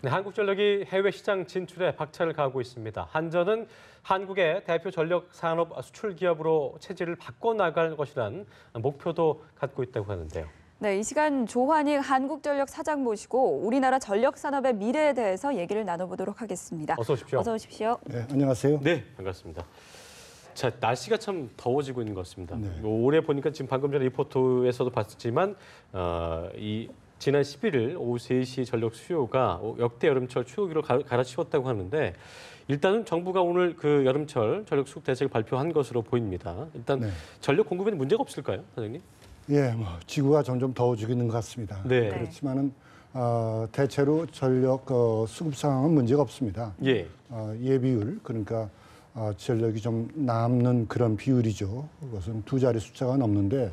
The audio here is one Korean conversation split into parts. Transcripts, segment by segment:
네, 한국전력이 해외 시장 진출에 박차를 가하고 있습니다. 한전은 한국의 대표 전력 산업 수출 기업으로 체질을 바꿔나갈 것이란 목표도 갖고 있다고 하는데요. 네, 이 시간 조환익 한국전력 사장 모시고 우리나라 전력 산업의 미래에 대해서 얘기를 나눠보도록 하겠습니다. 어서 오십시오. 어서 오십시오. 네, 안녕하세요. 네, 반갑습니다. 자, 날씨가 참 더워지고 있는 것 같습니다. 네. 올해 보니까 지금 방금 전에 리포트에서도 봤지만 지난 11일 오후 3시 전력 수요가 역대 여름철 최고기로 갈아치웠다고 하는데 일단은 정부가 오늘 그 여름철 전력 수급 대책을 발표한 것으로 보입니다. 일단 네. 전력 공급에는 문제가 없을까요, 사장님? 예, 지구가 점점 더워지고 있는 것 같습니다. 네. 그렇지만은 대체로 전력 수급 상황은 문제가 없습니다. 예. 예비율 그러니까 전력이 좀 남는 그런 비율이죠. 그것은 두 자리 숫자가 넘는데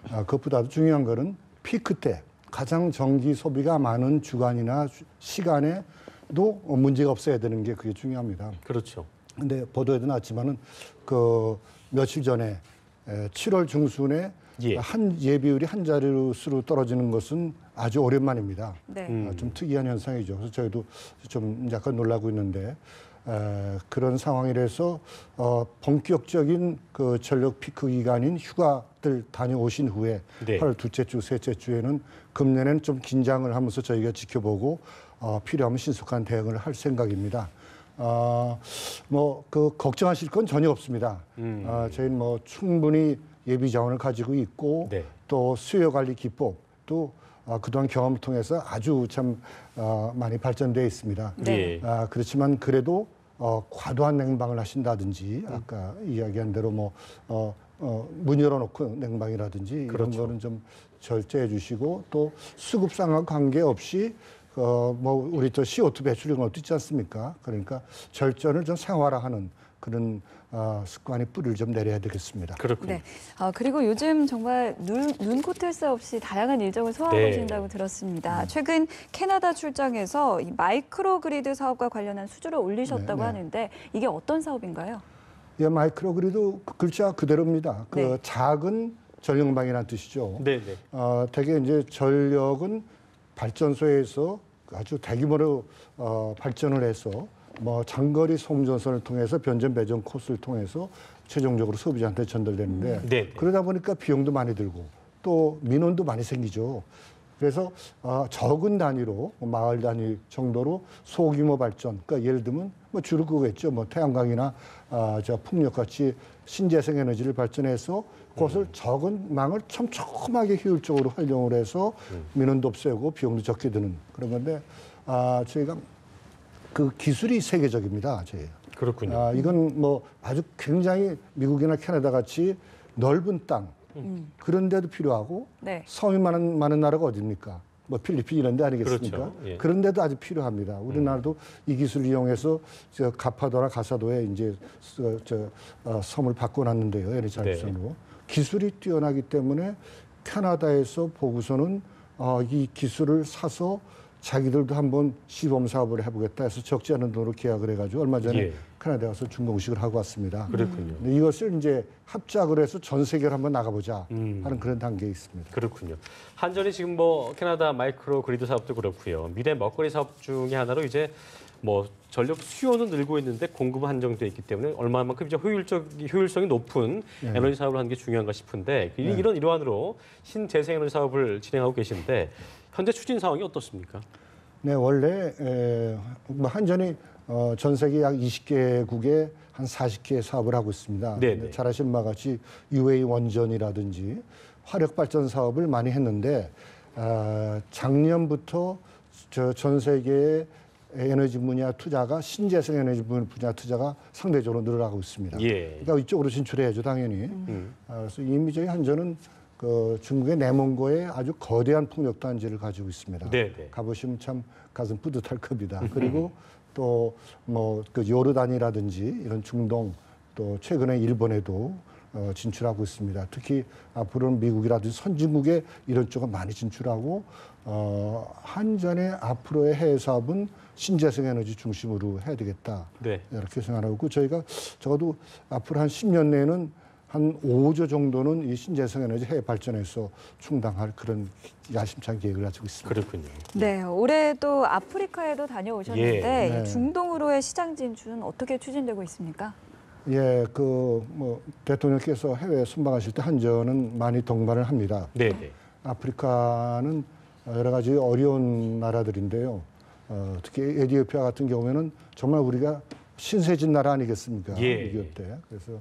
그것보다도 중요한 거는 피크 때 가장 전기 소비가 많은 주간이나 시간에도 문제가 없어야 되는 게 그게 중요합니다. 그렇죠. 근데 보도에도 나왔지만은 그 며칠 전에 7월 중순에 예. 한 예비율이 한 자릿수로 떨어지는 것은 아주 오랜만입니다. 네. 좀 특이한 현상이죠. 그래서 저희도 좀 약간 놀라고 있는데 그런 상황이라서 본격적인 그 전력 피크 기간인 휴가들 다녀오신 후에 네. 8월 둘째 주, 셋째 주에는 금년에는 좀 긴장을 하면서 저희가 지켜보고 필요하면 신속한 대응을 할 생각입니다. 그 걱정하실 건 전혀 없습니다. 저희는 충분히 예비 자원을 가지고 있고 네. 또 수요 관리 기법도 그동안 경험을 통해서 아주 참 많이 발전되어 있습니다. 네. 그렇지만 그래도 과도한 냉방을 하신다든지 아까 이야기한 대로 문 열어놓고 냉방이라든지 이런 그렇죠. 거는 좀 절제해 주시고 또 수급상과 관계없이 우리 또 CO2 배출 이런 것도 있지 않습니까? 그러니까 절전을 좀 생활화하는 그런 습관이 뿌리를 좀 내려야 되겠습니다. 그렇군요. 네. 그리고 요즘 정말 눈코 뜰 새 없이 다양한 일정을 소화하고 네. 계신다고 들었습니다. 최근 캐나다 출장에서 이 마이크로 그리드 사업과 관련한 수주를 올리셨다고 네. 하는데 이게 어떤 사업인가요? 예, 마이크로 그리드 글자 그대로입니다. 네. 작은 전력망이라는 뜻이죠. 네, 네. 대개 이제 전력은 발전소에서 아주 대규모로 발전을 해서 장거리 송전선을 통해서 변전 배전 코스를 통해서 최종적으로 소비자한테 전달되는데 네. 그러다 보니까 비용도 많이 들고 또 민원도 많이 생기죠. 그래서 적은 단위로 마을 단위 정도로 소규모 발전, 그러니까 예를 들면 주로 그거겠죠. 태양광이나 풍력 같이 신재생 에너지를 발전해서 그것을 적은 망을 촘촘하게 효율적으로 활용을 해서 민원도 없애고 비용도 적게 드는 그런 건데 저희가 그 기술이 세계적입니다. 저희. 그렇군요. 이건 아주 굉장히 미국이나 캐나다 같이 넓은 땅 그런 데도 필요하고 네. 섬이 많은 나라가 어디입니까? 필리핀 이런 데 아니겠습니까? 그렇죠. 예. 그런 데도 아주 필요합니다. 우리나라도 이 기술을 이용해서 가파도나 가사도에 이제 섬을 바꿔놨는데요. LHR선으로. 네. 기술이 뛰어나기 때문에 캐나다에서 보고서는 이 기술을 사서 자기들도 한번 시범 사업을 해보겠다 해서 적지 않은 돈으로 계약을 해가지고 얼마 전에 예. 캐나다에 가서 준공식을 하고 왔습니다. 그렇군요. 근데 이것을 이제 합작을 해서 전 세계로 한번 나가보자 하는 그런 단계에 있습니다. 그렇군요. 한전이 지금 캐나다 마이크로 그리드 사업도 그렇고요. 미래 먹거리 사업 중에 하나로 이제 전력 수요는 늘고 있는데 공급은 한정돼 있기 때문에 얼마만큼 이제 효율성이 높은 네. 에너지 사업을 하는 게 중요한가 싶은데 이런 일환으로 신재생 에너지 사업을 진행하고 계신데 현재 추진 상황이 어떻습니까? 네, 원래 한전이 전 세계 약 20개국에 한 40개 사업을 하고 있습니다. 네네. 잘 아시는 바와 같이 UA 원전이라든지 화력 발전 사업을 많이 했는데 작년부터 전 세계의 에너지 분야 투자가 신재생 에너지 분야 투자가 상대적으로 늘어나고 있습니다. 예. 그러니까 이쪽으로 진출해야죠, 당연히. 그래서 이미 저희 한전은 중국의 내몽고에 아주 거대한 풍력 단지를 가지고 있습니다. 네네. 가보시면 참 가슴 뿌듯할 겁니다. 그리고 또 그 요르단이라든지 이런 중동 또 최근에 일본에도 진출하고 있습니다. 특히 앞으로는 미국이라든지 선진국에 이런 쪽은 많이 진출하고 한전의 앞으로의 해외 사업은 신재생 에너지 중심으로 해야 되겠다. 네. 이렇게 생각하고 저희가 적어도 앞으로 한 10년 내에는 한 5조 정도는 이 신재생 에너지 해외 발전에서 충당할 그런 야심찬 계획을 가지고 있습니다. 그렇군요. 네, 올해 또 아프리카에도 다녀오셨는데 예. 이 중동으로의 시장 진출은 어떻게 추진되고 있습니까? 예, 대통령께서 해외 순방하실 때 한전은 많이 동반을 합니다. 네네. 아프리카는 여러 가지 어려운 나라들인데요. 특히 에티오피아 같은 경우에는 정말 우리가 신세진 나라 아니겠습니까? 예. 6.25 때. 그래서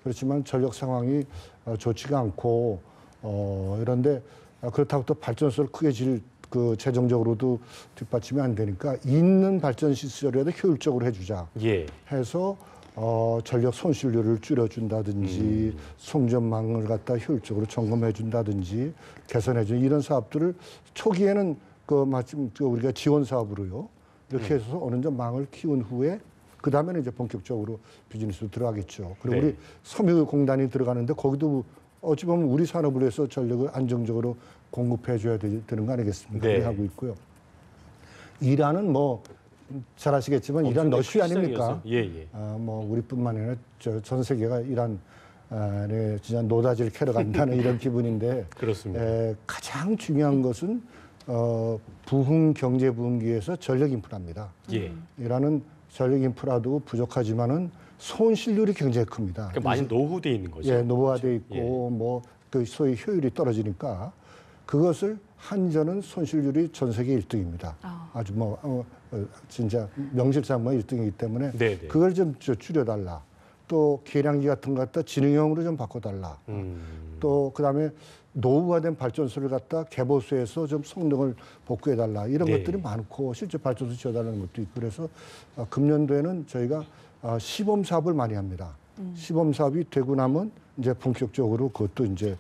그렇지만 전력 상황이 좋지가 않고 이런데 그렇다고 또 발전소를 크게 그 재정적으로도 뒷받침이 안 되니까 있는 발전 시설이라도 효율적으로 해주자 예. 해서 전력 손실률을 줄여준다든지 송전망을 갖다 효율적으로 점검해준다든지 개선해준 이런 사업들을 초기에는 마침 우리가 지원 사업으로요 이렇게 해서 어느 정도 망을 키운 후에 그 다음에는 이제 본격적으로 비즈니스로 들어가겠죠. 그리고 네. 우리 섬유공단이 들어가는데 거기도 어찌 보면 우리 산업을 위해서 전력을 안정적으로 공급해줘야 되는 거 아니겠습니까? 네. 그렇게 하고 있고요. 이란은 잘 아시겠지만 이란 러시아 아닙니까? 예예. 우리뿐만 아니라 전 세계가 이란에 진짜 노다지를 캐러 간다는 이런 기분인데 그렇습니다. 가장 중요한 것은 부흥 경제 부흥기에서 전력 인프라입니다. 예. 이란은 전력 인프라도 부족하지만은 손실률이 굉장히 큽니다. 그러니까 많이 노후돼 있는 거죠. 예, 노후화돼 있고 그 소위 효율이 떨어지니까 그것을 한전은 손실률이 전 세계 1등입니다. 아주 진짜 명실상부한 1등이기 때문에 네네. 그걸 좀 줄여달라. 또 계량기 같은 거 갖다 지능형으로 좀 바꿔달라. 또 그다음에 노후화된 발전소를 갖다 개보수해서 좀 성능을 복구해달라. 이런 네. 것들이 많고 실제 발전소 지어달라는 것도 있고 그래서 금년도에는 저희가 시범 사업을 많이 합니다. 시범 사업이 되고 나면 이제 본격적으로 그것도 이제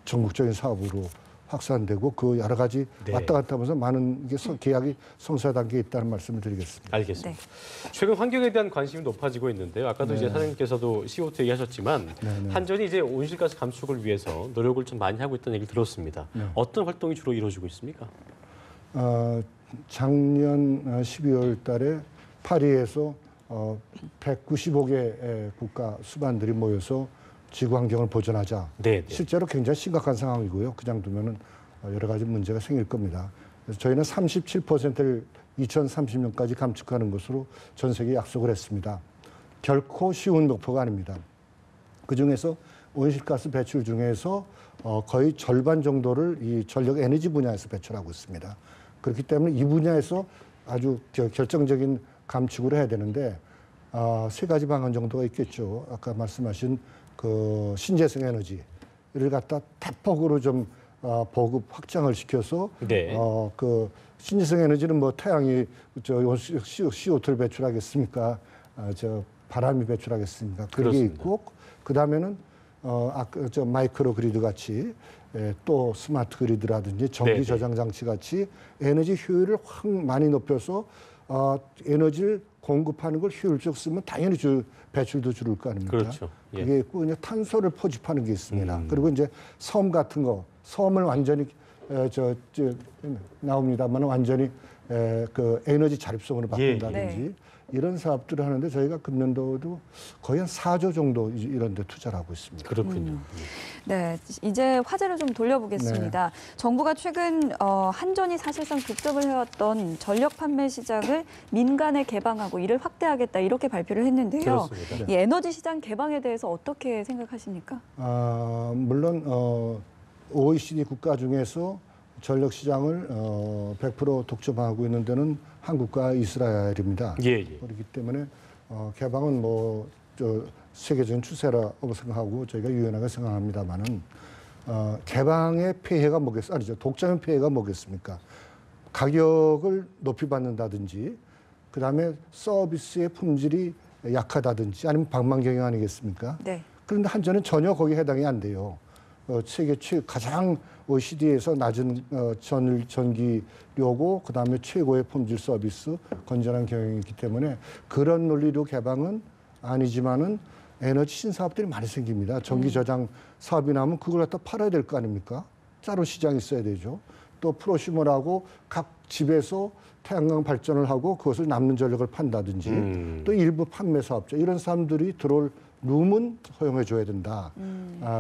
전국적인 사업으로 확산되고 그 여러 가지 네. 왔다 갔다 하면서 많은 계약이 성사 단계에 있다는 말씀을 드리겠습니다. 알겠습니다. 네. 최근 환경에 대한 관심이 높아지고 있는데요. 아까도 이제 사장님께서도 CO2 얘기하셨지만 한전이 이제 온실가스 감축을 위해서 노력을 좀 많이 하고 있다는 얘기 들었습니다. 어떤 활동이 주로 이루어지고 있습니까? 작년 12월 달에 파리에서 195개 국가 수반들이 모여서 지구 환경을 보존하자. 네. 실제로 굉장히 심각한 상황이고요. 그냥 두면은 여러 가지 문제가 생길 겁니다. 그래서 저희는 37%를 2030년까지 감축하는 것으로 전 세계에 약속을 했습니다. 결코 쉬운 목표가 아닙니다. 그중에서 온실가스 배출 중에서 거의 절반 정도를 이 전력 에너지 분야에서 배출하고 있습니다. 그렇기 때문에 이 분야에서 아주 결정적인 감축을 해야 되는데 세 가지 방안 정도가 있겠죠. 아까 말씀하신 그 신재생 에너지를 갖다 대폭으로 좀 보급 확장을 시켜서 네. 그 신재생 에너지는 태양이 CO2를 배출하겠습니까? 바람이 배출하겠습니까? 그게 그렇습니다. 있고 그 다음에는 마이크로 그리드 같이 또 스마트 그리드라든지 전기 네네. 저장 장치 같이 에너지 효율을 확 많이 높여서 에너지를 공급하는 걸 효율적 쓰면 당연히 배출도 줄을 거 아닙니까? 그렇죠. 예. 그게 있고 이제 탄소를 포집하는 게 있습니다. 그리고 이제 섬 같은 거, 섬을 완전히 나옵니다만 완전히 그 에너지 자립성으로 바꾼다든지 이런 사업들을 하는데 저희가 금년도도 거의 한 4조 정도 이런 데 투자를 하고 있습니다. 그렇군요. 네, 이제 화제를 좀 돌려보겠습니다. 정부가 최근 한전이 사실상 독점을 해왔던 전력 판매 시장을 민간에 개방하고 이를 확대하겠다 이렇게 발표를 했는데요. 그렇습니다. 이 에너지 시장 개방에 대해서 어떻게 생각하십니까? 물론 OECD 국가 중에서 전력 시장을 100% 독점하고 있는 데는 한국과 이스라엘입니다. 예. 그렇기 때문에 개방은 세계적인 추세라고 생각하고 저희가 유연하게 생각합니다만은 개방의 폐해가 아니죠. 독점의 폐해가 뭐겠습니까? 가격을 높이 받는다든지, 그 다음에 서비스의 품질이 약하다든지, 아니면 방망경영 아니겠습니까? 네. 그런데 한전은 전혀 거기에 해당이 안 돼요. 세계 가장 OECD에서 낮은 전기료고 그다음에 최고의 품질 서비스, 건전한 경영이기 때문에 그런 논리로 개방은 아니지만은 에너지 신사업들이 많이 생깁니다. 전기 저장 사업이 나면 그걸 갖다 팔아야 될 거 아닙니까? 따로 시장이 있어야 되죠. 또 프로슈머라고 각 집에서 태양광 발전을 하고 그것을 남는 전력을 판다든지 또 일부 판매 사업자 이런 사람들이 들어올 룸은 허용해줘야 된다.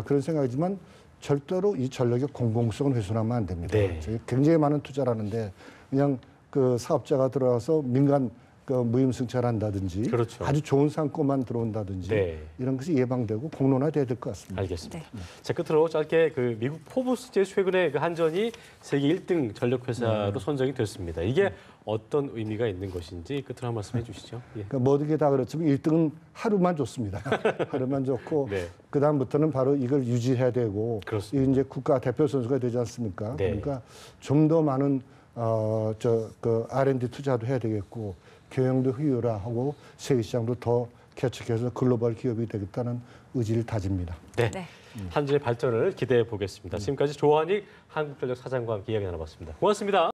그런 생각이지만 절대로 이 전력의 공공성은 훼손하면 안 됩니다. 네. 저희 굉장히 많은 투자를 하는데 그냥 그 사업자가 들어와서 민간 그 무임승차를 그렇죠. 아주 좋은 상권만 들어온다든지 네. 이런 것이 예방되고 공론화돼야 될 것 같습니다. 알겠습니다. 네. 자, 끝으로 짧게 그 미국 포브스제 최근에 그 한전이 세계 1등 전력 회사로 선정이 됐습니다. 이게 어떤 의미가 있는 것인지 끝으로 한 말씀 해주시죠. 예. 그러니까 모든 게 다 그렇지만 1등은 하루만 좋습니다. 하루만 좋고 네. 그 다음부터는 바로 이걸 유지해야 되고 그렇습니다. 이게 이제 국가 대표 선수가 되지 않습니까? 네. 그러니까 좀 더 많은 그 R&D 투자도 해야 되겠고 경영도 효율화하고 세계 시장도 더 개척해서 글로벌 기업이 되겠다는 의지를 다집니다. 네. 네. 한전의 발전을 기대해 보겠습니다. 지금까지 조한익 한국전력 사장과 함께 이야기 나눠봤습니다. 고맙습니다.